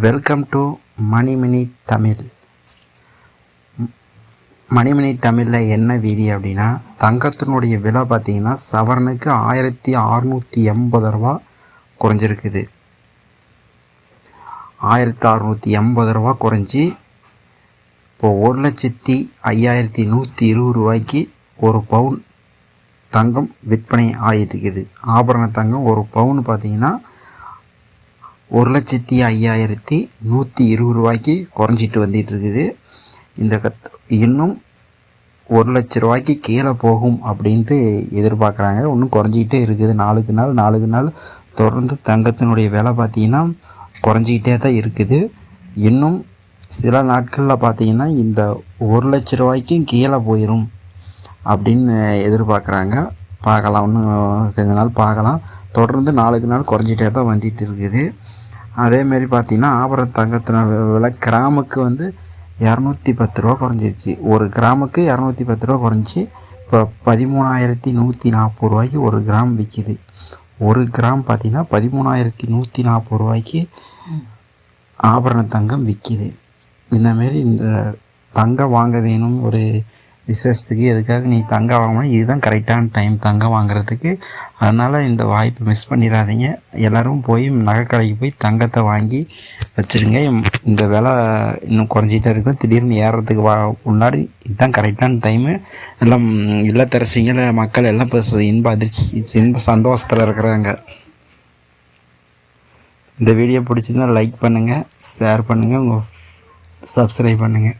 Welcome to Manimani Tamil. Manimani தமிழில் என்ன video அப்படின்னா, தங்கத்தினுடைய விலை பார்த்திங்கன்னா சவரனுக்கு 1680 ரூபா குறைஞ்சிருக்குது. 1680 ரூபா குறைஞ்சி இப்போது 1,05,120 ரூபாய்க்கு ஒரு பவுன் தங்கம் விற்பனை ஆகிட்டு இருக்குது. ஆபரண தங்கம் ஒரு பவுன் பார்த்திங்கன்னா 1,05,120 ரூபாய்க்கு குறைஞ்சிட்டு வந்துட்டு இருக்குது. இந்த இன்னும் 1 லட்ச ரூபாய்க்கு கீழே போகும் அப்படின்ட்டு எதிர்பார்க்குறாங்க. இன்னும் குறைஞ்சிக்கிட்டே இருக்குது. நாளுக்கு நாள் தொடர்ந்து தங்கத்தினுடைய விலை பார்த்திங்கன்னா குறைஞ்சிக்கிட்டே தான் இருக்குது. இன்னும் சில நாட்களில் பார்த்திங்கன்னா இந்த 1 லட்ச ரூபாய்க்கும் கீழே போயிடும் அப்படின்னு எதிர்பார்க்குறாங்க. பார்க்கலாம், இன்னும் கொஞ்ச நாள் பார்க்கலாம். தொடர்ந்து நாளுக்கு நாள் குறைஞ்சிட்டே தான் வந்துட்டு இருக்குது. அதேமாரி பார்த்திங்கன்னா ஆபரண தங்கத்தின விலை கிராமுக்கு 210 ரூபா குறைஞ்சிருச்சு. ஒரு கிராமுக்கு 210 ரூபா குறைஞ்சி இப்போ 13,140 ரூபாய்க்கு ஒரு கிராம் விற்கிது. ஒரு கிராம் பார்த்திங்கன்னா 13,140 ரூபாய்க்கு ஆபரண தங்கம் விற்கிது. இந்தமாரி இந்த தங்கம் வாங்க வேணும் ஒரு விசேஷத்துக்கு, எதுக்காக நீ தங்கம் வாங்கணும், இதுதான் கரெக்டான டைம் தங்கம் வாங்குறதுக்கு. அதனால் இந்த வாய்ப்பை மிஸ் பண்ணிடாதீங்க. எல்லோரும் போய் நகைக்கடைக்கு போய் தங்கத்தை வாங்கி வச்சுருங்க. இந்த விலை இன்னும் குறைஞ்சிட்டே இருக்கும். திடீர்னு ஏறுறதுக்கு முன்னாடி இதுதான் கரெக்டான டைமு. எல்லாம் இல்லத்தரசிங்கள மக்கள் எல்லாம் இப்போ இன்ப சந்தோஷத்தில் இருக்கிறாங்க. இந்த வீடியோ பிடிச்சிருந்தால் லைக் பண்ணுங்கள், ஷேர் பண்ணுங்கள், சப்ஸ்கிரைப் பண்ணுங்கள்.